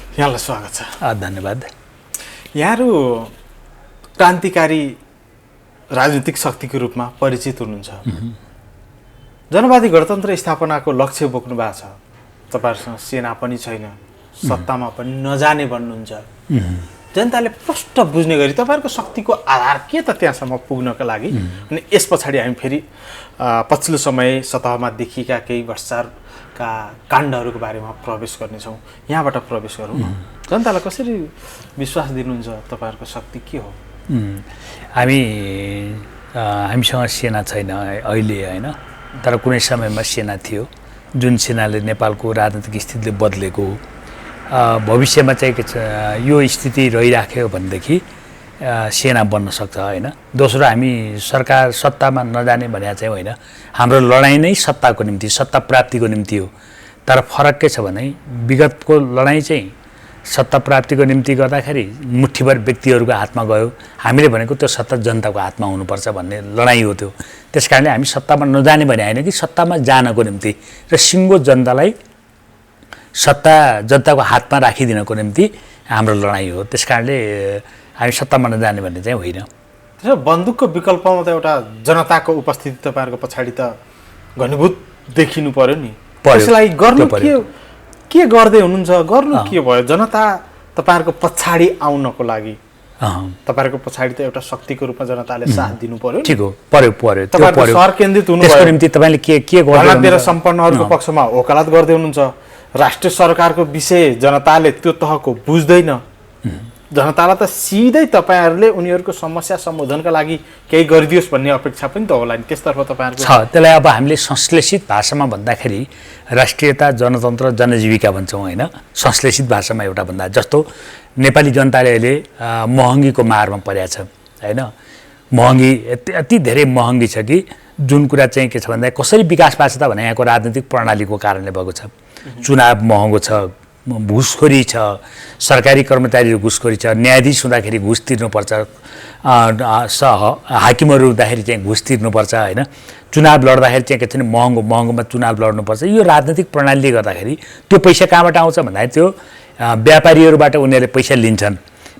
यहाँलाई स्वागत छ। धन्यवाद। यहाँहरू क्रान्तिकारी राजनीतिक शक्तिको रूपमा परिचित हुनुहुन्छ। जनवादी गणतन्त्र स्थापनाको लक्ष्य बोक्नु भएको छ। तपाईहरुसँग सेना पनि छैन, सत्तामा पनि नजाने भन्नुहुन्छ। जनताले प्रष्ट बुझ्ने गरी तपाईहरुको शक्तिको आधार के त त्यहाँसम्म पुग्नका लागि। अनि यस पछाडि हामी फेरि पछिल्लो समय सतहमा देखिएका केही भ्रष्टाचारका काण्डहरूको बारेमा प्रवेश गर्नेछौँ। यहाँबाट प्रवेश गरौँ। जनतालाई कसरी विश्वास दिनुहुन्छ तपाईहरुको शक्ति के हो? हामीसँग सेना छैन अहिले हैन, तर कुनै समयमा सेना थियो जुन सेनाले नेपालको राजनीतिक स्थितिले बदलेको। भविष्यमा चाहिँ के छ, यो स्थिति रहिराख्यो भनेदेखि सेना बन्न सक्छ हैन। दोस्रो, हामी सरकार सत्तामा नजाने भने चाहिँ होइन, हाम्रो लडाइँ नै सत्ताको निम्ति, सत्ता प्राप्तिको निम्ति हो। तर फरक के छ भने विगतको लडाइँ चाहिँ सत्ता प्राप्तिको निम्ति गर्दाखेरि मुठ्ठीभर व्यक्तिहरूको हातमा गयो। हामीले भनेको त्यो सत्ता जनताको हातमा हुनुपर्छ भन्ने लडाइँ हो त्यो। त्यसकारणले हामी सत्तामा नजाने भने होइन कि सत्तामा जानको निम्ति र सिङ्गो जनतालाई सत्ता जनताको हातमा राखिदिनको निम्ति हाम्रो लडाइँ हो। त्यसकारणले हामी सत्तामा नजाने भन्ने चाहिँ होइन। त्यसो बन्दुकको विकल्पमा त एउटा जनताको उपस्थिति तपाईहरुको पछाडि त घनीभूत देखिनु पर्यो नि। त्यसलाई गर्नु के गर्दै हुनुहुन्छ? गर्नु के भयो? जनता तपाईहरुको पछाडि आउनको लागि तपाईहरुको पछाडि त एउटा शक्तिको रूपमा जनताले साथ दिनु पर्यो। ठीक हो, पर्यो त्यो पर्यो। सर केन्द्रित हुनु त्यसको निम्ति तपाईले के गर्दै हुनुहुन्छ? सम्पन्नहरुको पक्षमा वकालत गर्दै हुनुहुन्छ। राष्ट्रिय सरकारको विषय जनताले त्यो तहको बुझ्दैन। जनतालाई त सिधै तपाईहरुले उनीहरुको समस्या सम्बोधनका लागि केही गरिदियोस् भन्ने अपेक्षा पनि त होला नि। त्यसतर्फ तपाईहरुको छ। त्यसलाई अब हामीले संश्लेषित भाषामा भन्दाखेरि राष्ट्रियता, जनतन्त्र, जनजीविका भन्छौँ हैन। संश्लेषित भाषामा एउटा भन्दा जस्तो नेपाली जनताले अहिले महँगीको मारमा परेको छ हैन। महँगी यति धेरै महँगी छ कि जुन कुरा चाहिँ के छ भन्दा कसरी विकास भएको छ त भने यहाँको राजनीतिक प्रणालीको कारणले भएको छ। चुनाव महँगो छ, घुसखोरी छ, सरकारी कर्मचारीहरू घुसखोरी छ, न्यायाधीश हुँदाखेरि घुस तिर्नुपर्छ, हाकिमहरू हुँदाखेरि चाहिँ घुस तिर्नुपर्छ हैन। चुनाव लड्दाखेरि चाहिँ के छ भने महँगोमा चुनाव लड्नुपर्छ। यो राजनीतिक प्रणालीले गर्दाखेरि त्यो पैसा कहाँबाट आउँछ भन्दाखेरि त्यो व्यापारीहरूबाट उनीहरूले पैसा लिन्छन्,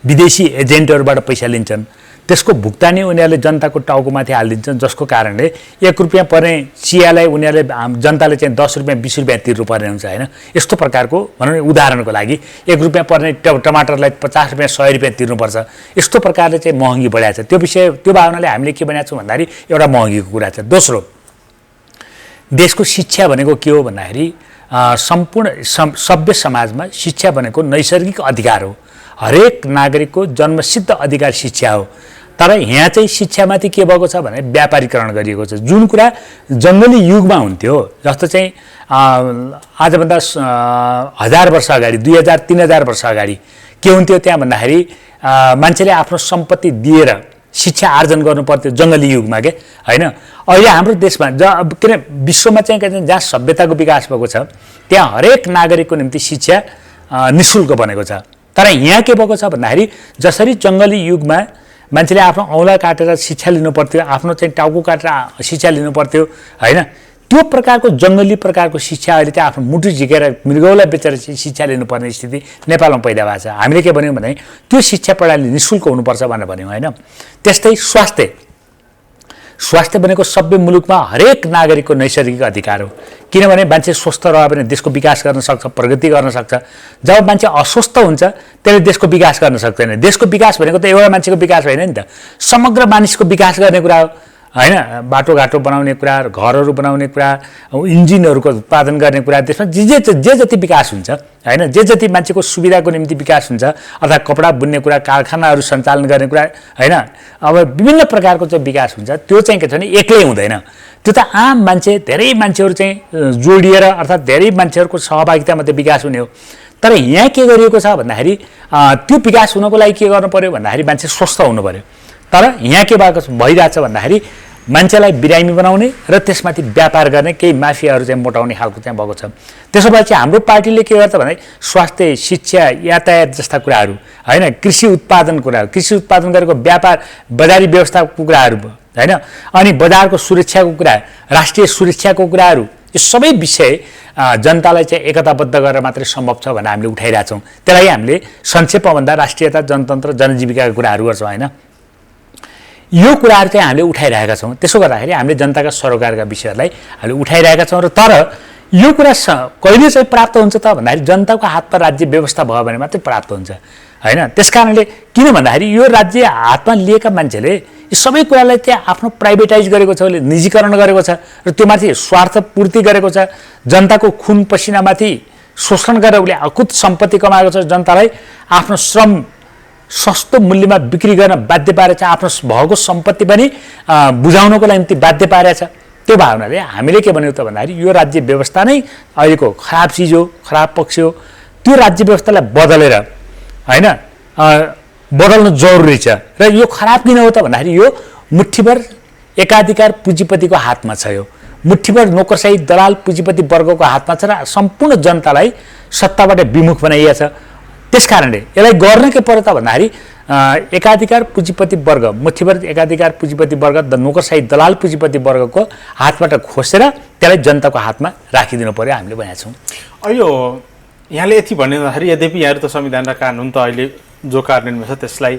विदेशी एजेन्टहरूबाट पैसा लिन्छन्। त्यसको भुक्तानी उनीहरूले जनताको टाउकोमाथि हालिदिन्छन्, जसको कारणले 1 रुपैयाँ पर्ने चियालाई उनीहरूले जनताले चाहिँ 10 रुपैयाँ 20 रुपैयाँ तिर्नुपर्ने हुन्छ हैन। यस्तो प्रकारको भनौँ न, उदाहरणको लागि 1 रुपैयाँ पर्ने टमाटरलाई 50 रुपैयाँ 100 रुपैयाँ तिर्नुपर्छ। यस्तो प्रकारले चाहिँ महँगी बढाएको छ। त्यो भावनाले हामीले के भनेको छौँ भन्दाखेरि एउटा महँगीको कुरा छ। दोस्रो, देशको शिक्षा भनेको के हो भन्दाखेरि सम्पूर्ण सभ्य समाजमा शिक्षा भनेको नैसर्गिक अधिकार हो। हरेक नागरिकको जन्मसिद्ध अधिकार शिक्षा हो। तर यहाँ चाहिँ शिक्षामाथि के भएको छ भने व्यापारीकरण गरिएको छ। जुन कुरा जङ्गली युगमा हुन्थ्यो, जस्तो चाहिँ आजभन्दा 1000 वर्ष अगाडि, 2000-3000 वर्ष अगाडि के हुन्थ्यो त्यहाँ भन्दाखेरि मान्छेले आफ्नो सम्पत्ति दिएर शिक्षा आर्जन गर्नु पर्थ्यो जङ्गली युगमा के हैन। अहिले हाम्रो देशमा के अरे विश्वमा चाहिँ जहाँ सभ्यताको विकास भएको छ त्यहाँ हरेक नागरिकको निम्ति शिक्षा निःशुल्क बनेको छ। तर यहाँ के भएको छ भन्दाखेरि जसरी जङ्गली युगमा मान्छेले आफ्नो औँला काटेर शिक्षा लिनु पर्थ्यो, आफ्नो चाहिँ टाउको काटेर शिक्षा लिनु पर्थ्यो हैन, त्यो प्रकारको जङ्गली प्रकारको शिक्षा अहिले चाहिँ आफ्नो मुटु झिकेर मृगौला बेचेर शिक्षा लिनुपर्ने स्थिति नेपालमा पैदा भएको छ। हामीले के भन्यौँ भने त्यो शिक्षा प्रणाली निःशुल्क हुनुपर्छ भनेर भन्यौँ हैन। त्यस्तै स्वास्थ्य भनेको सभ्य मुलुकमा हरेक नागरिकको नैसर्गिक अधिकार हो। किनभने मान्छे स्वस्थ रह्यो भने देशको विकास गर्न सक्छ, प्रगति गर्न सक्छ। जब मान्छे अस्वस्थ हुन्छ त्यसले देशको विकास गर्न सक्दैन। देशको विकास भनेको त एउटा मान्छेको विकास होइन नि त, समग्र मानिसको विकास गर्ने कुरा हो हैन। बाटोघाटो बनाउने कुरा, घरहरू बनाउने कुरा, इन्जिनहरूको उत्पादन गर्ने कुरा, देशमा जे जति विकास हुन्छ हैन, जे जति मान्छेको सुविधाको निम्ति विकास हुन्छ, अर्थात् कपडा बुन्ने कुरा, कारखानाहरू सञ्चालन गर्ने कुरा हैन, अब विभिन्न प्रकारको चाहिँ विकास हुन्छ। त्यो चाहिँ के छ भने एक्लै हुँदैन, त्यो त आम मान्छे, धेरै मान्छेहरू चाहिँ जोडिएर अर्थात् धेरै मान्छेहरूको सहभागिता मात्रै विकास हुने हो। तर यहाँ के गरिएको छ भन्दाखेरि त्यो विकास हुनको लागि के गर्नु पर्यो भन्दाखेरि मान्छे स्वस्थ हुनु पर्यो। तर यहाँ के भइरहेछ भन्दाखेरि मान्छेलाई बिरामी बनाउने र त्यसमाथि व्यापार गर्ने केही माफियाहरू चाहिँ मोटाउने खालको चाहिँ भएको छ। त्यसो भए चाहिँ हाम्रो पार्टीले के गर्छ भने स्वास्थ्य, शिक्षा, यातायात जस्ता कुराहरू हैन, कृषि उत्पादन कुराहरू, कृषि उत्पादन गरेको व्यापार, बजारी व्यवस्थाको कुराहरू हैन, अनि बजारको सुरक्षाको कुरा, राष्ट्रिय सुरक्षाको कुराहरू यो सबै विषय जनतालाई चाहिँ एकताबद्ध गरेर मात्रै सम्भव छ भनेर हामीले उठाइरहेछौँ। त्यसलाई हामीले संक्षेपमा भन्दा राष्ट्रियता, जनतन्त्र, जनजीविकाका कुराहरू गर्छौँ होइन। यो कुराहरू चाहिँ हामीले उठाइरहेका छौँ। त्यसो गर्दाखेरि हामीले जनताका सरोकारका विषयहरूलाई हामीले उठाइरहेका छौँ। र तर यो कुरा कहिले चाहिँ प्राप्त हुन्छ त भन्दाखेरि जनताको हातमा राज्य व्यवस्था भयो भने मात्रै प्राप्त हुन्छ होइन। त्यस कारणले किन भन्दाखेरि यो राज्य हातमा लिएका मान्छेले यो सबै कुरालाई त्यहाँ आफ्नो प्राइभेटाइज गरेको छ, उसले निजीकरण गरेको छ र त्यो माथि स्वार्थ पूर्ति गरेको छ। जनताको खुन पसिनामाथि शोषण गरेर उसले अकुत सम्पत्ति कमाएको छ। जनतालाई आफ्नो श्रम सस्तो मूल्यमा बिक्री गर्न बाध्य पारेछ, आफ्नो भएको सम्पत्ति पनि बुझाउनको लागि बाध्य पारेछ। त्यो भावनाले हामीले के भन्यौँ त भन्दाखेरि यो राज्य व्यवस्था नै अहिलेको खराब चिज हो, खराब पक्ष हो। त्यो राज्य व्यवस्थालाई बदलेर होइन बदल्न जरुरी छ। र यो खराब किन हो त भन्दाखेरि यो मुठ्ठीभर एकाधिकार पुँजीपतिको हातमा छ। यो मुठ्ठीभर नोकरशाही दलाल पुँजीपति वर्गको हातमा छ र सम्पूर्ण जनतालाई सत्ताबाट विमुख बनाइएको छ। त्यस कारणले यसलाई गर्न के पर्यो त भन्दाखेरि एकाधिकार पुँजीपति वर्ग, मुठ्ठीभर एकाधिकार पुँजीपति वर्ग, नोकरशाही दलाल पुँजीपति वर्गको हातबाट खोसेर त्यसलाई जनताको हातमा राखिदिनु पर्यो हामीले भनेका छौँ। यो यहाँले यति भन्दाखेरि यद्यपि यहाँहरू त संविधान र कानुन त अहिले जो कार्यान्वयनमा छ त्यसलाई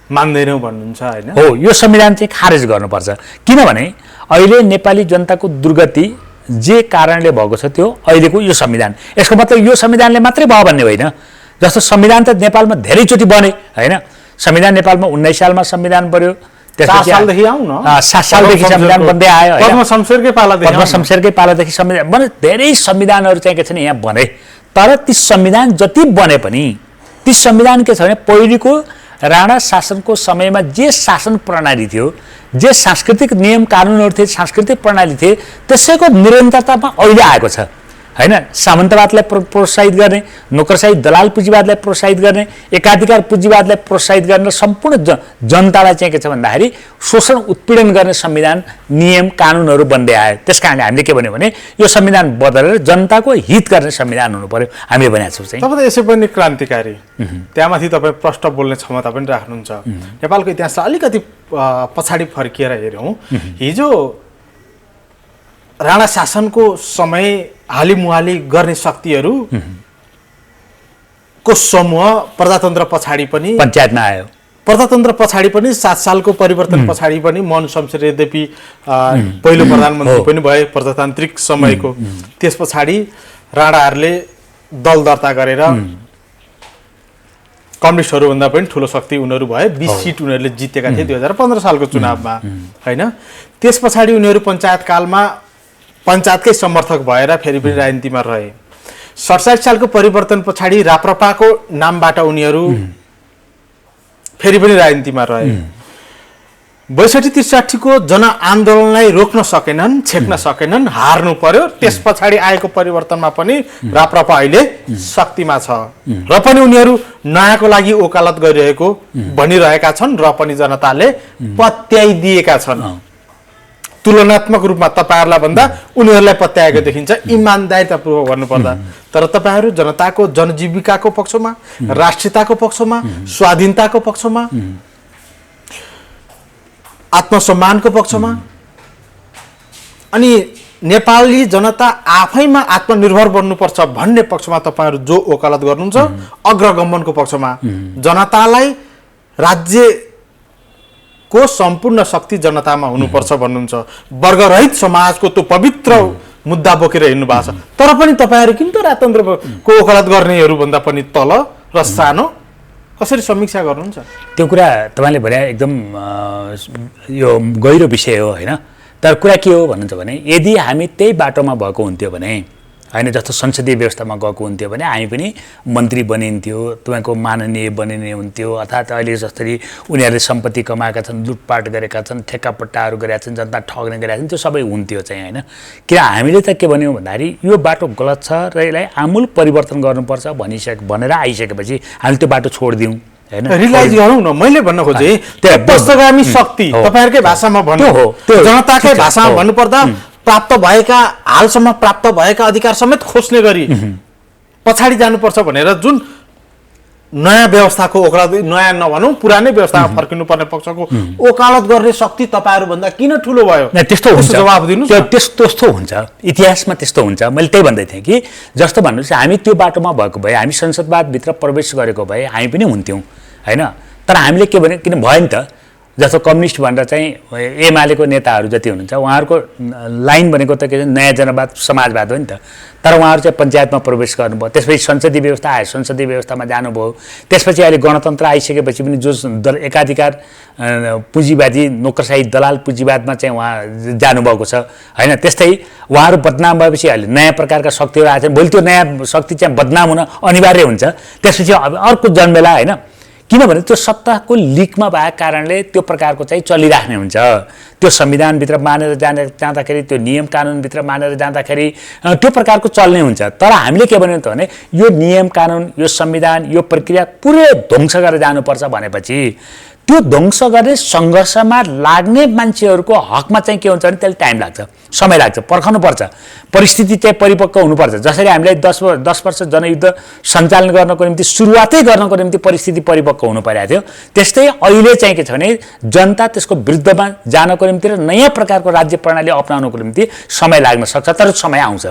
मान्दैनौँ भन्नुहुन्छ होइन। हो, यो संविधान चाहिँ खारेज गर्नुपर्छ। किनभने अहिले नेपाली जनताको दुर्गति जे कारणले भएको छ त्यो अहिलेको यो संविधान, यसको मतलब यो संविधानले मात्रै भयो भन्ने होइन। जस्तो संविधान त नेपालमा धेरैचोटि बने होइन। संविधान नेपालमा 19 सालमा संविधान बन्यो, त्यसपछि 7 सालदेखि संविधान बन्दै आयो। पद्म शमशेरकै पालादेखि संविधान बने। धेरै संविधानहरू चाहिँ के छ नि यहाँ बने। तर ती संविधान जति बने पनि ती संविधान के छ भने पहिलेको राणा शासनको समयमा जे शासन प्रणाली थियो, जे सांस्कृतिक नियम कानुनहरू थिए, सांस्कृतिक प्रणाली थिए, त्यसैको निरन्तरतामा अहिले आएको छ होइन। सामन्तवादलाई प्रोत्साहित गर्ने, नोकरशाही दलाल पुँजीवादलाई प्रोत्साहित गर्ने, एकाधिकार पुँजीवादलाई प्रोत्साहित गर्ने, सम्पूर्ण जनतालाई चाहिँ के छ भन्दाखेरि शोषण उत्पीडन गर्ने संविधान नियम कानुनहरू बन्दै आयो। त्यस कारणले हामीले के भन्यौँ भने यो संविधान बदलेर जनताको हित गर्ने संविधान हुनु पर्यो हामीले भनेका छौँ चाहिँ। तपाईँ त यसै पनि क्रान्तिकारी, त्यहाँमाथि तपाईँ प्रष्ट बोल्ने क्षमता पनि राख्नुहुन्छ। नेपालको इतिहासलाई अलिकति पछाडि फर्किएर हेऱ्यौँ, हिजो राणा शासनको समय हालिमुहाली गर्ने शक्तिहरू को समूह प्रजातन्त्र पछाडि पनि पञ्चायतमा आयो। प्रजातन्त्र पछाडि पनि 7 सालको परिवर्तन पछाडि पनि मन शमशेर यद्यपि पहिलो प्रधानमन्त्री पनि भए प्रजातान्त्रिक समयको, त्यस पछाडि राणाहरूले दल दर्ता गरेर कम्युनिस्टहरूभन्दा पनि ठुलो शक्ति उनीहरू भए। 20 सिट उनीहरूले जितेका थिए 2015 सालको चुनावमा होइन। त्यस पछाडि उनीहरू पञ्चायतकालमा पञ्चायतकै समर्थक भएर फेरि पनि राजनीतिमा रहे। 67 सालको परिवर्तन पछाडि राप्रपाको नामबाट उनीहरू फेरि पनि राजनीतिमा रहे। 62-63 को जनआन्दोलनलाई रोक्न सकेनन्, छेक्न सकेनन्, हार्नु पर्यो। त्यस पछाडि आएको परिवर्तनमा पनि राप्रपा अहिले शक्तिमा छ र पनि उनीहरू नयाँको लागि ओकालत गरिरहेको भनिरहेका छन् र पनि जनताले पत्याइदिएका छन्। तुलनात्मक रूपमा तपाईहरुलाई भन्दा उनीहरूलाई पत्याएको देखिन्छ इमानदारीतापूर्वक भन्नुपर्दा। तर तपाईहरु जनताको जनजीविकाको पक्षमा, राष्ट्रियताको पक्षमा, स्वाधीनताको पक्षमा, आत्मसम्मानको पक्षमा अनि नेपाली जनता आफैमा आत्मनिर्भर बन्नुपर्छ भन्ने पक्षमा तपाईहरु जो ओकालत गर्नुहुन्छ, अग्रगमनको पक्षमा जनतालाई राज्य को सम्पूर्ण शक्ति जनतामा हुनुपर्छ भन्नुहुन्छ। वर्गरहित समाजको त्यो पवित्र मुद्दा बोकेर हिँड्नु भएको छ। तर पनि तपाईहरु किन त राजतन्त्रको ओकालत गर्नेहरु भन्दा पनि तल र सानो कसरी समीक्षा गर्नुहुन्छ? त्यो कुरा तपाईले भने एकदम यो गहिरो विषय हो हैन। तर कुरा के हो भन्नुहुन्छ भने यदि हामी त्यही बाटोमा भएको हुन्थ्यो भने हैन, जस्तो संसदीय व्यवस्थामा गएको हुन्थ्यो भने हामी पनि मन्त्री बनिन्थ्यो, तपाईको माननीय बनिने हुन्थ्यो। अर्थात् अहिले जसरी उनीहरूले सम्पत्ति कमाएका छन्, लुटपाट गरेका छन्, ठेक्कापट्टाहरू गरेका छन्, जनता ठग्ने गरेका छन्, त्यो सबै हुन्थ्यो चाहिँ हैन। किन हामीले त के भन्यौँ भन्दाखेरि यो बाटो गलत छ र यसलाई आमूल परिवर्तन गर्नुपर्छ भनेर आइसकेपछि हामीले त्यो बाटो छोडिदिउँ हैन, रियलाइज गरौँ न। मैले भन्न खोजेँ पुस्तगामी शक्ति तपाईहरुकै भाषामा भन्नु हो, जनताकै भाषामा भन्नुपर्दा प्राप्त भएका हालसम्म प्राप्त भएका अधिकार समेत खोज्ने गरी पछाडि जानुपर्छ भनेर जुन नयाँ व्यवस्थाको ओकालत, नयाँ नभनौँ पुरानै व्यवस्थामा फर्किनुपर्ने पक्षको ओकालत गर्ने शक्ति तपाईँहरूभन्दा किन ठुलो भयो? त्यस्तो हुन्छ, जवाब दिनुहोस्। त्यस्तो हुन्छ, इतिहासमा त्यस्तो हुन्छ। मैले त्यही भन्दै थिएँ कि जस्तो भन्नुहोस् हामी त्यो बाटोमा भएको भए, हामी संसदवादभित्र प्रवेश गरेको भए हामी पनि हुन्थ्यौँ होइन। तर हामीले के भने किन भयो नि त, जस्तो कम्युनिस्ट भनेर चाहिँ एमालेको नेताहरू जति हुनुहुन्छ उहाँहरूको लाइन भनेको त के नयाँ जनवाद समाजवाद हो नि त। तर उहाँहरू चाहिँ पञ्चायतमा प्रवेश गर्नुभयो, त्यसपछि संसदीय व्यवस्था आयो, संसदीय व्यवस्थामा जानुभयो, त्यसपछि अहिले गणतन्त्र आइसकेपछि पनि जो एकाधिकार पुँजीवादी नोकरशाही दलाल पुँजीवादमा चाहिँ उहाँ जानुभएको छ होइन। त्यस्तै उहाँहरू बदनाम भएपछि अहिले नयाँ प्रकारका शक्तिहरू आएको छन्, भोलि त्यो नयाँ शक्ति चाहिँ बदनाम हुन अनिवार्य हुन्छ, त्यसपछि अर्को जन्मेला होइन। किनभने त्यो सत्ताको लिकमा भएको कारणले त्यो प्रकारको चाहिँ चलिराख्ने हुन्छ। त्यो संविधानभित्र मानेर जाँदाखेरि, त्यो नियम कानुनभित्र मानेर जाँदाखेरि त्यो प्रकारको चल्ने हुन्छ। तर हामीले के भन्यौँ त भने यो नियम कानुन, यो संविधान, यो प्रक्रिया पुरै ध्वंस गरेर जानुपर्छ भनेपछि त्यो ध्वंस गर्ने सङ्घर्षमा लाग्ने मान्छेहरूको हकमा चाहिँ के हुन्छ भने त्यसले टाइम लाग्छ, समय लाग्छ, पर्खनुपर्छ, परिस्थिति चाहिँ परिपक्व हुनुपर्छ। जसरी हामीलाई 10 वर्ष जनयुद्ध सञ्चालन गर्नको निम्ति सुरुवातै गर्नको निम्ति परिस्थिति परिपक्व हुनु परिरहेको थियो, त्यस्तै अहिले चाहिँ के छ भने जनता त्यसको विरुद्धमा जानको निम्ति र नयाँ प्रकारको राज्य प्रणाली अपनाउनको निम्ति समय लाग्न सक्छ। तर समय आउँछ।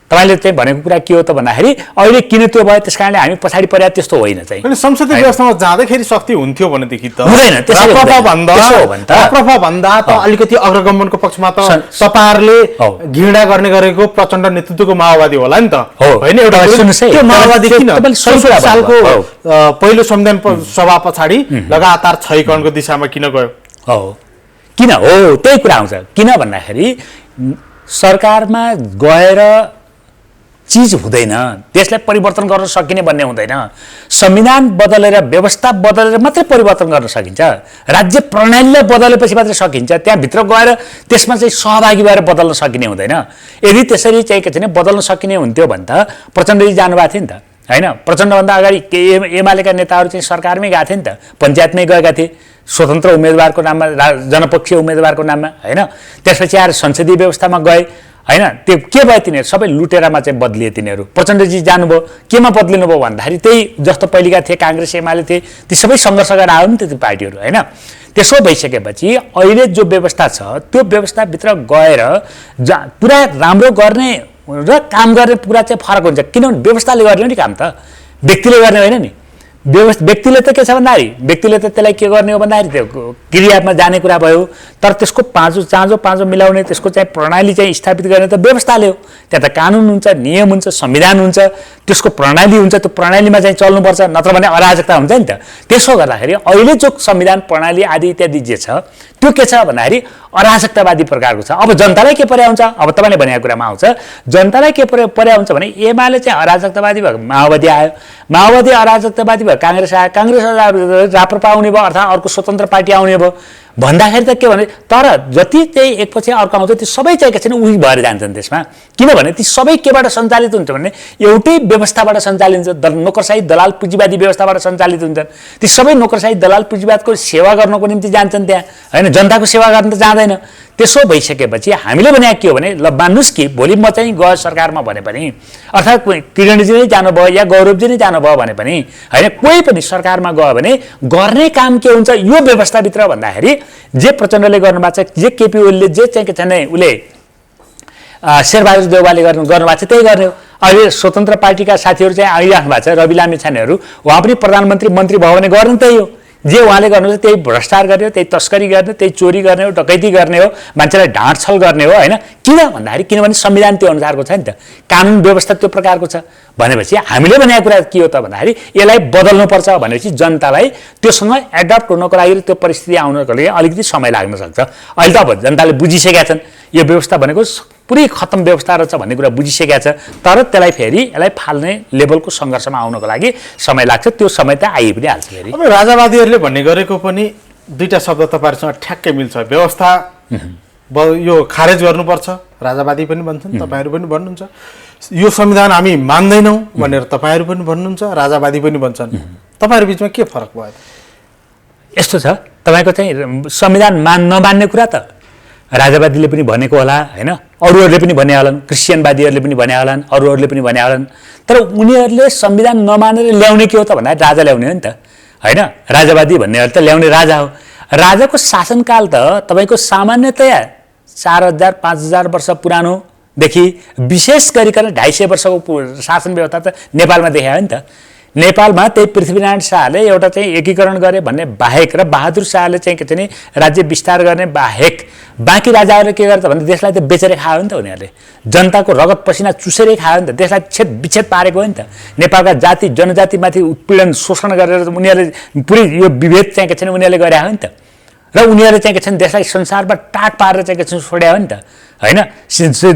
तपाईँले चाहिँ भनेको कुरा के हो त भन्दाखेरि अहिले किन त्यो भयो, त्यस कारणले हामी पछाडि परेर त्यस्तो होइन चाहिँ। संसदीय व्यवस्थामा जाँदाखेरि शक्ति हुन्थ्यो भनेदेखि त हुँदैन, राप्रपा भन्दा त अलिकति अग्रगमनको पक्षमा त तपाईँहरूले घृणा गर्ने गरेको प्रचण्ड नेतृत्वको माओवादी होला नि त होइन। एउटा त्यो माओवादी किन सालको पहिलो संविधान सभा पछाडि लगातार क्षयीकरणको दिशामा किन गयो? हो किन हो त्यही कुरा आउँछ। किन भन्दाखेरि सरकारमा गएर चिज हुँदैन, त्यसलाई परिवर्तन गर्न सकिने भन्ने हुँदैन। संविधान बदलेर व्यवस्था बदलेर मात्रै परिवर्तन गर्न सकिन्छ, राज्य प्रणालीलाई बदलेपछि मात्रै सकिन्छ। त्यहाँभित्र गएर त्यसमा चाहिँ सहभागी भएर बदल्न सकिने हुँदैन। यदि त्यसरी चाहिँ के छैन बदल्न सकिने हुन्थ्यो भने त प्रचण्डजी जानुभएको थियो नि त होइन। प्रचण्डभन्दा अगाडि एमालेका नेताहरू चाहिँ सरकारमै गएको थिए नि त, पञ्चायतमै गएका थिए स्वतन्त्र उम्मेदवारको नाममा, जनपक्षीय उम्मेदवारको नाममा होइन। त्यसपछि आएर संसदीय व्यवस्थामा गए होइन। त्यो के भयो, तिनीहरू सबै लुटेरामा चाहिँ बदलिए तिनीहरू। प्रचण्डजी जानुभयो, केमा बदलिनु भयो भन्दाखेरि त्यही जस्तो पहिलेका थिए काङ्ग्रेस एमाले थिए, ती सबै सङ्घर्ष गरेर आयो नि त त्यो पार्टीहरू होइन। त्यसो भइसकेपछि अहिले जो व्यवस्था छ त्यो व्यवस्थाभित्र गएर पुरा राम्रो गर्ने र काम गर्ने कुरा चाहिँ फरक हुन्छ। किनभने व्यवस्थाले गर्ने हो नि काम त, व्यक्तिले गर्ने होइन नि। व्यक्तिले त के छ भन्दाखेरि व्यक्तिले त त्यसलाई के गर्ने हो भन्दाखेरि त्यो क्रियामा जाने कुरा भयो। तर त्यसको चाँजो पाँचो मिलाउने, त्यसको चाहिँ प्रणाली चाहिँ स्थापित गर्ने त व्यवस्थाले हो। त्यहाँ त कानुन हुन्छ, नियम हुन्छ, संविधान हुन्छ, त्यसको प्रणाली हुन्छ, त्यो प्रणालीमा चाहिँ चल्नुपर्छ, नत्र भने अराजकता हुन्छ नि त। त्यसो गर्दाखेरि अहिले जो संविधान प्रणाली आदि इत्यादि जे छ त्यो के छ भन्दाखेरि अराजकतावादी प्रकारको छ। अब जनतालाई के पर्या हुन्छ, अब तपाईँले भनेको कुरामा आउँछ, जनतालाई के पर्या हुन्छ भने एमाले चाहिँ अराजकतावादी भयो, माओवादी आयो, माओवादी अराजकतावादी भयो, काङ्ग्रेस आयो, काङ्ग्रेस राप्रपा आउने भयो, अर्थात् अर्को स्वतन्त्र पार्टी आउने भयो भन्दाखेरि त के भने तर जति चाहिँ एकपछि अर्को आउँछ त्यो सबै चाहिँ के छैन उही भएर जान्छन् त्यसमा। किनभने ती सबै केबाट सञ्चालित हुन्छ भने एउटै व्यवस्थाबाट सञ्चालित हुन्छ, नोकरशाही दलाल पुँजीवादी व्यवस्थाबाट सञ्चालित हुन्छन्। ती सबै नोकरशाही दलाल पुँजीवादको सेवा गर्नको निम्ति जान्छन् त्यहाँ होइन, जनताको सेवा गर्न त जाँदैन। त्यसो भइसकेपछि हामीले भने के हो भने ल मान्नुहोस् कि भोलि म चाहिँ गयो सरकारमा भने पनि, अर्थात् किरणजी नै जानुभयो या गौरवजी नै जानुभयो भने पनि होइन, कोही पनि सरकारमा गयो भने गर्ने काम के हुन्छ यो व्यवस्थाभित्र भन्दाखेरि जे प्रचण्डले गर्नुभएको छ, जे केपी ओलीले जे चाहिँ के छैन उसले शेरबहादुर देउवाले गर्नुभएको छ त्यही गर्ने हो। अहिले स्वतन्त्र पार्टीका साथीहरू चाहिँ आइराख्नु भएको छ, रवि लामिछानेहरू, उहाँ पनि प्रधानमन्त्री मन्त्री भयो भने गर्ने त्यही हो। जे उहाँले गर्नुहुन्छ त्यही भ्रष्टाचार गर्ने हो, त्यही तस्करी गर्ने, त्यही चोरी गर्ने हो, डकैती गर्ने हो, मान्छेलाई ढाँटछल गर्ने हो होइन। किन भन्दाखेरि किनभने संविधान त्यो अनुसारको छ नि त, कानुन व्यवस्था त्यो प्रकारको छ भनेपछि हामीले भनेको कुरा के हो त भन्दाखेरि यसलाई बदल्नुपर्छ भनेपछि जनतालाई त्योसँग एडप्ट हुनको लागि त्यो परिस्थिति आउनको लागि अलिकति समय लाग्न सक्छ। अहिले त अब जनताले बुझिसकेका छन् यो व्यवस्था भनेको पुरै खत्तम व्यवस्था रहेछ भन्ने कुरा बुझिसकेका छ। तर त्यसलाई फेरि यसलाई फाल्ने लेभलको सङ्घर्षमा आउनको लागि समय लाग्छ, त्यो समय त आइ पनि हाल्छ फेरि। अब राजावादीहरूले भन्ने गरेको पनि दुईवटा शब्द तपाईँहरूसँग ठ्याक्कै मिल्छ, व्यवस्था यो खारेज गर्नुपर्छ राजावादी पनि भन्छन्, तपाईँहरू पनि भन्नुहुन्छ, यो संविधान हामी मान्दैनौँ भनेर तपाईँहरू पनि भन्नुहुन्छ, राजावादी पनि भन्छन्। तपाईँहरू बिचमा के फरक भयो? यस्तो छ, तपाईँको चाहिँ संविधान नमान्ने कुरा त राजावादीले पनि भनेको होला होइन, अरूहरूले पनि भने होलान्, क्रिस्चियनवादीहरूले पनि भने होलान्, अरूहरूले पनि भने होलान्। तर उनीहरूले संविधान नमानेर ल्याउने के हो त भन्दा राजा ल्याउने हो नि त होइन। राजावादी भन्नेहरू त ल्याउने राजा हो। राजाको शासनकाल त तपाईँको सामान्यतया 4000 5000 वर्ष पुरानोदेखि विशेष गरिकन 250 वर्षको शासन व्यवस्था त नेपालमा देखायो नि त। नेपालमा त्यही पृथ्वीनारायण शाहले एउटा चाहिँ एकीकरण गरे भन्ने बाहेक र बहादुर शाहले चाहिँ के छ नि राज्य विस्तार गर्ने बाहेक बाँकी राजाहरूले के गर्छ भने देशलाई त बेचेर खायो नि त उनीहरूले। जनताको रगत पसिना चुसेरै खायो नि त, देशलाई छेद विच्छेद पारेको हो नि त। नेपालका जाति जनजातिमाथि उत्पीडन शोषण गरेर उनीहरूले पुरै यो विभेद चाहिँ के छ नि उनीहरूले गरे हो नि त। र उनीहरूले चाहिँ के छ नि देशलाई संसारमा टाट पारेर चाहिँ के छ छोड्या हो नि त होइन।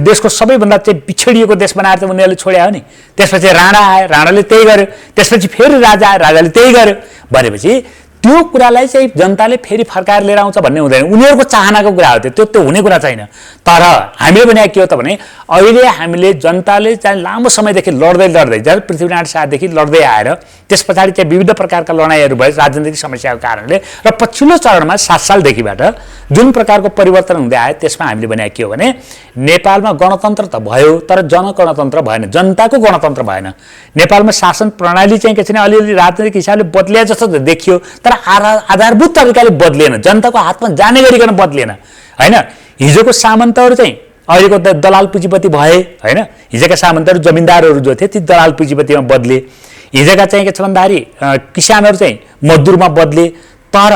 देशको सबैभन्दा चाहिँ पिछडिएको देश बनाएर त उनीहरूले छोड्या हो नि। त्यसपछि राणा आयो, राणाले त्यही गर्यो। त्यसपछि फेरि राजा आयो, राजाले त्यही गर्यो। भनेपछि त्यो कुरालाई चाहिँ जनताले फेरि फर्काएर लिएर आउँछ भन्ने हुँदैन। उनीहरूको चाहनाको कुरा हो त्यो, त्यो हुने कुरा छैन। तर हामीले भने के हो त भने अहिले हामीले जनताले चाहिँ लामो समयदेखि लड्दै जब पृथ्वीनारायण शाहदेखि लड्दै आएर त्यस पछाडि चाहिँ विविध प्रकारका लडाइँहरू भयो राजनीतिक समस्याको कारणले, र पछिल्लो चरणमा 7 सालदेखिबाट जुन प्रकारको परिवर्तन हुँदै आयो त्यसमा हामीले भने के हो भने नेपालमा गणतन्त्र त भयो तर जनगणतन्त्र भएन, जनताको गणतन्त्र भएन। नेपालमा शासन प्रणाली चाहिँ के छ भने अलिअलि राजनीतिक हिसाबले बदलिया जस्तो देखियो तर आधारभूत तरिकाले बदलिएन, जनताको हातमा जाने गरिकन बदलिएन होइन। हिजोको सामन्तहरू चाहिँ अहिलेको दलाल पुँजीपति भए होइन। हिजोका सामन्तहरू जमिनदारहरू जो थिए ती दलाल पुँजीपतिमा बदले। हिजोका चाहिँ के छ भन्दाखेरि किसानहरू चाहिँ मजदुरमा बदले। तर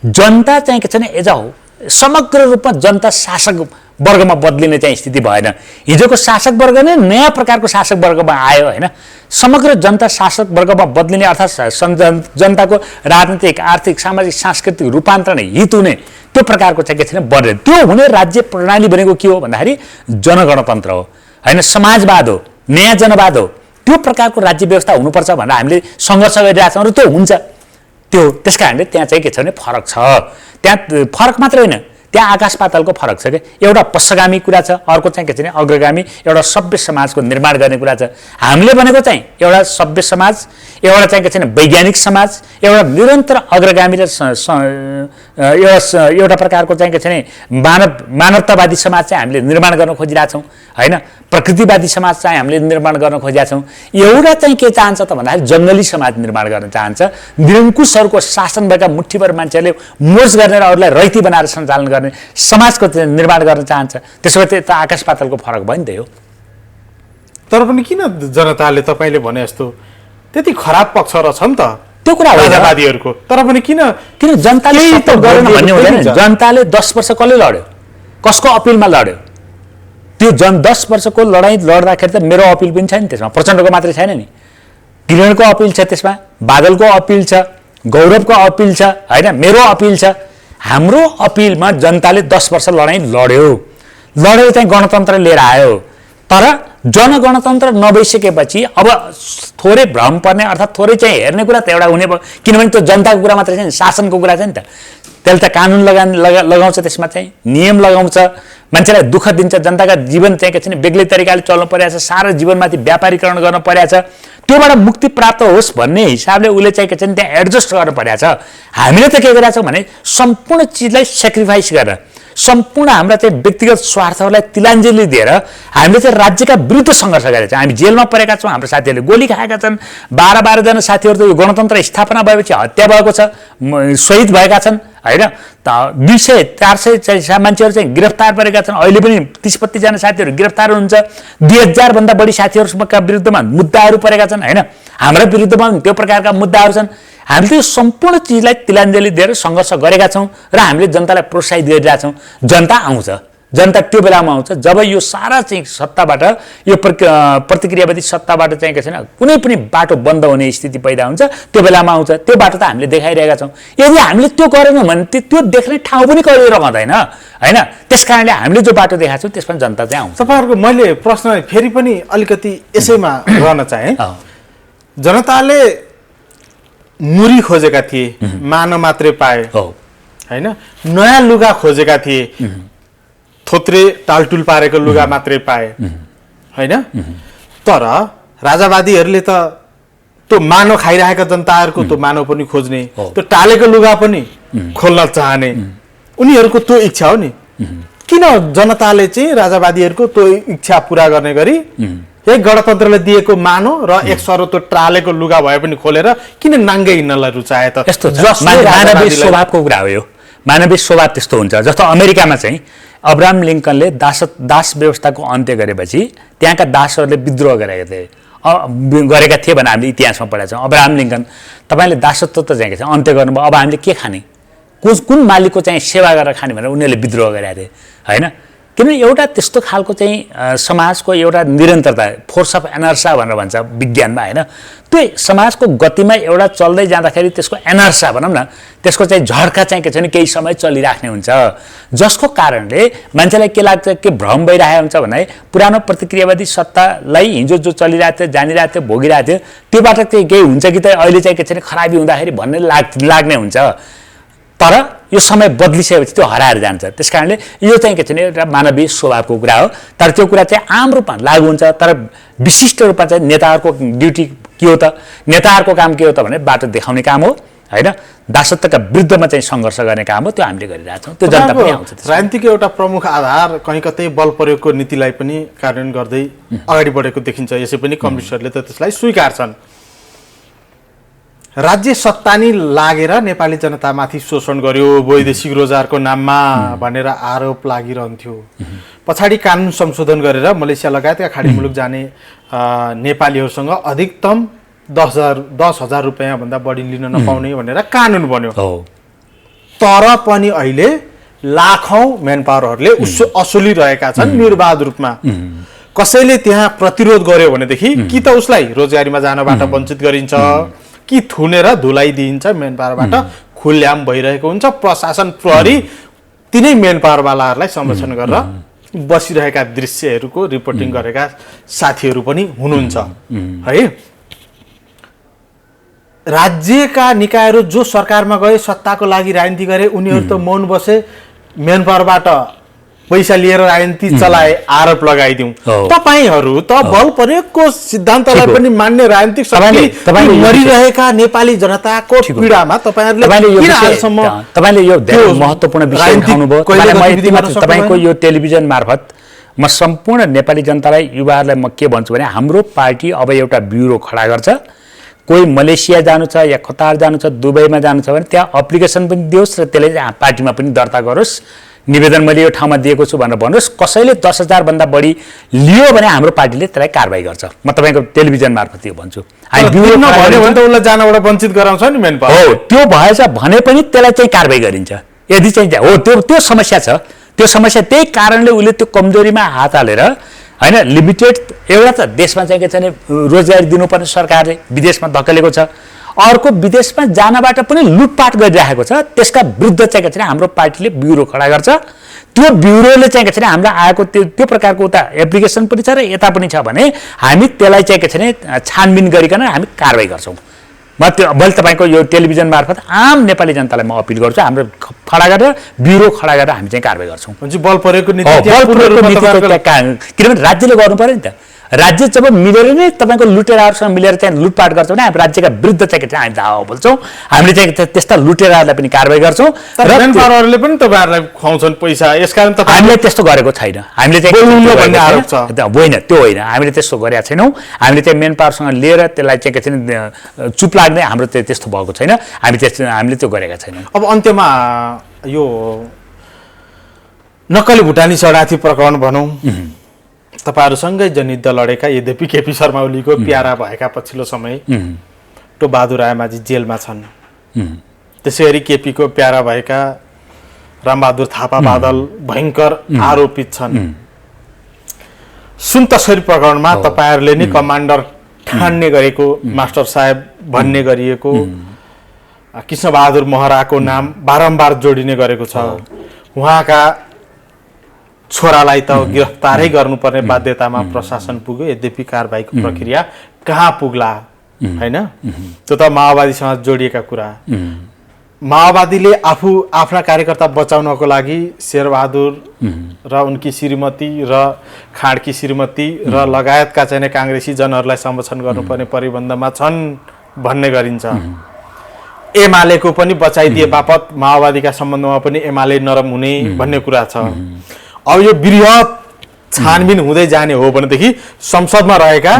जनता चाहिँ के छ भने एज समग्र रूपमा जनता शासक वर्गमा बदलिने चाहिँ स्थिति भएन। हिजोको शासक वर्ग नै नयाँ प्रकारको शासक वर्गमा आयो होइन। समग्र जनता शासक वर्गमा बदलिने अर्थात् जनताको राजनीतिक आर्थिक सामाजिक सांस्कृतिक रूपान्तरण हित हुने त्यो प्रकारको चाहिँ के छ भने बढ्यो। त्यो हुने राज्य प्रणाली भनेको के हो भन्दाखेरि जनगणतन्त्र हो होइन, समाजवाद हो, नयाँ जनवाद हो। त्यो प्रकारको राज्य व्यवस्था हुनुपर्छ भनेर हामीले सङ्घर्ष गरिरहेछौँ र त्यो हुन्छ। त्यो त्यस कारणले त्यहाँ चाहिँ के छ भने फरक छ। त्यहाँ फरक मात्र होइन, त्यहाँ आकाश पातालको फरक छ क्या। एउटा पश्चगामी कुरा छ, अर्को चाहिँ के छ भने अग्रगामी एउटा सभ्य समाजको निर्माण गर्ने कुरा छ। हामीले भनेको चाहिँ एउटा सभ्य समाज, एउटा चाहिँ के छ भने वैज्ञानिक समाज, एउटा निरन्तर अग्रगामी र एउटा प्रकारको चाहिँ के छ भने मानवतावादी समाज चाहिँ हामीले निर्माण गर्न खोजिरहेछौँ होइन। प्रकृतिवादी समाज चाहिँ हामीले निर्माण गर्न खोजिरहेछौँ। एउटा चाहिँ के चाहन्छ त भन्दाखेरि जङ्गली समाज निर्माण गर्न चाहन्छ। निरङ्कुशहरूको शासन भएका मुठ्ठीभर मान्छेहरूले मोज गर्ने र अरूलाई रैती बनाएर सञ्चालन गर्ने समाजको निर्माण गर्न चाहन्छ। त्यसो भए त आकाश पातालको फरक भयो नि त यो। तर पनि किन जनताले तपाईँले भने जस्तो त्यति खराब पक्ष रहेछ नि त त्यो कुरा हो राजावादीहरूको। तर पनि किन जनताले सपोर्ट गरेन भन्ने हुँदैन। जनताले 10 वर्ष कसले लड्यो, कसको अपिलमा लड्यो? त्यो 10 वर्षको लडाइँ लड्दाखेरि त मेरो अपिल पनि छ नि त्यसमा, प्रचण्डको मात्रै छैन नि, किरणको अपिल छ त्यसमा, बादलको अपिल छ, गौरवको अपिल छ होइन, मेरो अपिल छ। हाम्रो अपिलमा जनताले 10 वर्ष लडाइँ लडेर चाहिँ गणतन्त्र लिएर आयो। तर जनगणतन्त्र नभइसकेपछि अब थोरै भ्रम पर्ने अर्थात् थोरै चाहिँ हेर्ने कुरा त एउटा हुने भयो। किनभने त्यो जनताको कुरा मात्रै छैन, शासनको कुरा छ नि त। त्यसले त कानुन लगाउँछ, त्यसमा चाहिँ नियम लगाउँछ, मान्छेलाई दुःख दिन्छ, जनताका जीवन चाहिँ के छ भने बेग्लै तरिकाले चल्नु परिरहेछ, सारा जीवनमाथि व्यापारीकरण गर्न परिरहेछ। त्योबाट मुक्ति प्राप्त होस् भन्ने हिसाबले उसले चाहिँ के छ भने त्यहाँ एडजस्ट गर्नु परिरहेछ। हामीले त के गरेका छौँ भने सम्पूर्ण चिजलाई सेक्रिफाइस गरेर सम्पूर्ण हाम्रा चाहिँ व्यक्तिगत स्वार्थहरूलाई तिलाञ्जली दिएर हामीले चाहिँ राज्यका विरुद्ध सङ्घर्ष गरेका छौँ। हामी जेलमा परेका छौँ, हाम्रो साथीहरूले गोली खाएका छन्। 12 जना साथीहरू त यो गणतन्त्र स्थापना भएपछि हत्या भएको छ, शहीद भएका छन् होइन। 200-400 मान्छेहरू चाहिँ गिरफ्तार परेका छन्। अहिले पनि 30-32 जना साथीहरू गिरफ्तार हुनुहुन्छ। 2000 भन्दा बढी साथीहरूका विरुद्धमा मुद्दाहरू परेका छन् होइन। हाम्रा विरुद्धमा त्यो प्रकारका मुद्दाहरू छन्। हामीले त्यो सम्पूर्ण चिजलाई तिलाञ्जली दिएर सङ्घर्ष गरेका छौँ र हामीले जनतालाई प्रोत्साहित गरिरहेछौँ। जनता आउँछ, जनता त्यो बेलामा आउँछ जब यो सारा चाहिँ सत्ताबाट, यो प्रतिक्रियावादी सत्ताबाट चाहिँ के छैन कुनै पनि बाटो बन्द हुने स्थिति पैदा हुन्छ। त्यो बेलामा आउँछ, त्यो बाटो त हामीले देखाइरहेका छौँ। यदि हामीले त्यो गरेनौँ भने त्यो देख्ने ठाउँ पनि कहिले रहँदैन होइन। त्यस कारणले हामीले जो बाटो देखाएको छौँ त्यसमा जनता चाहिँ आउँछ। तपाईँहरूको मैले प्रश्न फेरि पनि अलिकति यसैमा रहन चाहेँ। जनताले मुरी खोजेका थिए, मानव मात्रै पाए होइन। नयाँ लुगा खोजेका थिए, थोत्रे टालटुल पारेको लुगा मात्रै पाए होइन। तर राजावादीहरूले त त्यो मानव खाइरहेका जनताहरूको त्यो मानव पनि खोज्ने, त्यो टालेको लुगा पनि खोल्न चाहने, उनीहरूको त्यो इच्छा हो नि। किन जनताले चाहिँ राजावादीहरूको त्यो इच्छा पुरा गर्ने गरी एक गणतन्त्रले दिएको मानो र एक सरोतो ट्रालेको लुगा भए पनि खोलेर किन नाङ्गे हिँड्नलाई रुचाए त? यस्तो मानवीय स्वभावको कुरा हो यो। मानवीय स्वभाव त्यस्तो हुन्छ। जस्तो अमेरिकामा चाहिँ अब्राहम लिङ्कनले दास व्यवस्थाको अन्त्य गरेपछि त्यहाँका दासहरूले विद्रोह गरेका थिए भने हामीले इतिहासमा पढेका छौँ। अब्राहम लिङ्कन तपाईँले दासत्व त चाहिँ अन्त्य गर्नुभयो, अब हामीले के खाने, कुन मालिकको चाहिँ सेवा गरेर खाने भनेर उनीहरूले विद्रोह गरेका थिए होइन। किनभने एउटा त्यस्तो खालको चाहिँ समाजको एउटा निरन्तरता, फोर्स अफ एनर्सा भनेर भन्छ विज्ञानमा होइन, त्यो समाजको गतिमा एउटा चल्दै जाँदाखेरि त्यसको एनर्सा भनौँ न, त्यसको चाहिँ झड्का चाहिँ के छ भने केही समय चलिराख्ने हुन्छ, जसको कारणले मान्छेलाई के लाग्छ, के भ्रम भइरहेको हुन्छ भने पुरानो प्रतिक्रियावादी सत्तालाई हिजो जो चलिरहेको थियो, जानिरहेको थियो, भोगिरहेको थियो, त्योबाट चाहिँ केही हुन्छ कि त अहिले चाहिँ के छ भने खराबी हुँदाखेरि भन्ने लाग्ने हुन्छ। तर यो समय बदलिसकेपछि त्यो हराएर जान्छ। त्यस कारणले यो चाहिँ के छ भने एउटा मानवीय स्वभावको कुरा हो। तर त्यो कुरा चाहिँ आम रूपमा लागु हुन्छ। तर विशिष्ट रूपमा चाहिँ नेताहरूको ड्युटी के हो त, नेताहरूको काम के हो त भने बाटो देखाउने काम हो होइन, दासत्वका विरुद्धमा चाहिँ सङ्घर्ष गर्ने काम हो। त्यो हामीले गरिरहेछौँ, त्यो जनता पनि आउँछ। राजनीतिको एउटा प्रमुख आधार कहीँ कतै बल प्रयोगको नीतिलाई पनि कार्यान्वयन गर्दै अगाडि बढेको देखिन्छ। यसै पनि कम्युनिस्टहरूले त त्यसलाई स्वीकार्छन्। राज्य सत्ता नि लागेर नेपाली जनतामाथि शोषण गर्यो वैदेशिक रोजगारको नाममा भनेर आरोप लागिरहन्थ्यो। पछाडि कानुन संशोधन गरेर मलेसिया लगायतका खाडी मुलुक जाने नेपालीहरूसँग अधिकतम 10,000 रुपियाँ भन्दा बढी लिन नपाउने भनेर कानुन बन्यो। तर पनि अहिले लाखौं म्यान पावरहरूले असुलिरहेका छन् निर्बाध रूपमा। कसैले त्यहाँ प्रतिरोध गर्यो भनेदेखि कि त उसलाई रोजगारीमा जानबाट वञ्चित गरिन्छ कि थुनेर धुलाई दिइन्छ, मेन पावरबाट खुल्याम भइरहेको हुन्छ। प्रशासन प्रहरी तिनै मेन पावरवालाहरूलाई संरक्षण गरेर बसिरहेका दृश्यहरूको रिपोर्टिङ गरेका साथीहरू पनि हुनुहुन्छ है। राज्यका निकायहरू जो सरकारमा गए, सत्ताको लागि राजनीति गरे, उनीहरू त मौन बसे, मेन पावरबाट पैसा लिएर राजनीति चलाए, आरोप लगाइदिउँ। तपाईहरू त बल प्रयोगको सिद्धान्तलाई पनि मान्ने राजनीतिक शक्ति मरिरहेका नेपाली जनताको पीडामा तपाईँले यो धेरै महत्त्वपूर्ण विषय उठाउनुभयो। तपाईँको यो टेलिभिजन मार्फत म सम्पूर्ण नेपाली जनतालाई, युवाहरूलाई म के भन्छु भने हाम्रो पार्टी अब एउटा ब्युरो खडा गर्छ। कोही मलेसिया जानु छ या कतार जानु छ, दुबईमा जानु छ भने त्यहाँ एप्लिकेसन पनि दियोस् र त्यसले पार्टीमा पनि दर्ता गरोस्, निवेदन मैले यो ठाउँमा दिएको छु भनेर भन्नुहोस्। कसैले 10,000 भन्दा बढी लियो भने हाम्रो पार्टीले त्यसलाई कारबाही गर्छ। म तपाईँको टेलिभिजन मार्फत यो भन्छु। उसलाई जानबाट वञ्चित गराउँछ नि मेन पावर हो, त्यो भएछ भने पनि त्यसलाई चाहिँ कारबाही गरिन्छ। यदि चाहिँ हो त्यो समस्या छ, त्यो समस्या त्यही कारणले उसले त्यो कमजोरीमा हात हालेर होइन, लिमिटेड एउटा त देशमा चाहिँ के छ भने रोजगारी दिनुपर्ने सरकारले विदेशमा धकेलेको छ, अर्को विदेशमा जानबाट पनि लुटपाट गरिरहेको छ। त्यसका विरुद्ध चाहिँ के छ भने हाम्रो पार्टीले ब्युरो खडा गर्छ। त्यो ब्युरोले चाहिँ के छ भने हाम्रो आएको त्यो प्रकारको उता एप्लिकेसन पनि छ र यता पनि छ भने हामी त्यसलाई चाहिँ के छ भने छानबिन गरिकन हामी कारबाही गर्छौँ। म त्यो मैले तपाईँको यो टेलिभिजन मार्फत आम नेपाली जनतालाई म अपिल गर्छु, हाम्रो खडा गरेर ब्युरो खडा गरेर हामी चाहिँ कारबाही गर्छौँ। बल प्रयोगको नीति, किनभने राज्यले गर्नु पर्यो नि त। राज्य जब मिलेर नै तपाईँको लुटेराहरूसँग मिलेर चाहिँ लुटपाट गर्छौँ भने हामी राज्यका विरुद्ध चाहिँ के छ हामी दावा बोल्छौँ। हामीले चाहिँ त्यस्ता लुटेराहरूलाई पनि कारबाही गर्छौँ र मेन पावरहरूले पनि तपाईँहरूलाई खुवाउँछन् पैसा। यसकारण हामीले त्यस्तो गरेको छैन। हामीले चाहिँ होइन, त्यो होइन, हामीले त्यस्तो गरेका छैनौँ। हामीले चाहिँ मेन पावरसँग लिएर त्यसलाई चाहिँ के छ भने चुप लाग्ने हाम्रो त्यस्तो भएको छैन। हामीले त्यो गरेका छैनौँ। अब अन्त्यमा यो नक्कली भुटानी शरणार्थी प्रकरण भनौँ, तपाईहरूसँगै जनयुद्ध लडेका, यद्यपि केपी शर्मा ओलीको प्यारा भएका पछिल्लो समय टोपबहादुर रायमाझी जेलमा छन्। त्यसै गरी केपीको प्यारा भएका रामबहादुर थापा बादल भयङ्कर आरोपित छन्। सुनतसरी प्रकरणमा तपाईहरूले नै कमान्डर ठान्ने गरेको, मास्टर साहेब भन्ने गरिएको कृष्णबहादुर महराको नाम बारम्बार जोडिने गरेको छ। उहाँका छोरालाई त गिरफ्तारै गर्नुपर्ने बाध्यतामा प्रशासन पुग्यो, यद्यपि कारबाहीको प्रक्रिया कहाँ पुग्ला होइन। त्यो त माओवादीसँग जोडिएका कुरा। माओवादीले आफ्ना कार्यकर्ता बचाउनको लागि शेरबहादुर र उनकी श्रीमती र खाँडकी श्रीमती र लगायतका चाहिँ काङ्ग्रेसी जनहरूलाई संरक्षण गर्नुपर्ने परिबन्धमा छन् भन्ने गरिन्छ। एमालेको पनि बचाइदिए बापत माओवादीका सम्बन्धमा पनि एमाले नरम हुने भन्ने कुरा छ। अब यो वृहत छानबिन हुँदै जाने हो भनेदेखि संसदमा रहेका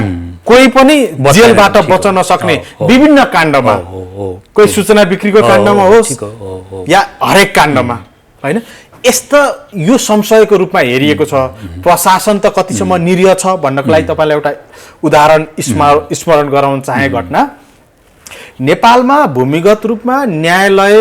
कोही पनि जेलबाट बच्न नसक्ने विभिन्न काण्डमा, कोही सूचना बिक्रीको काण्डमा होस् या हरेक काण्डमा, होइन, यस्ता यो संशयको रूपमा हेरिएको छ। प्रशासन त कतिसम्म निरीह छ भन्नको लागि तपाईँलाई एउटा उदाहरण स्मरण गराउन चाहे घटना, नेपालमा भूमिगत रूपमा न्यायालय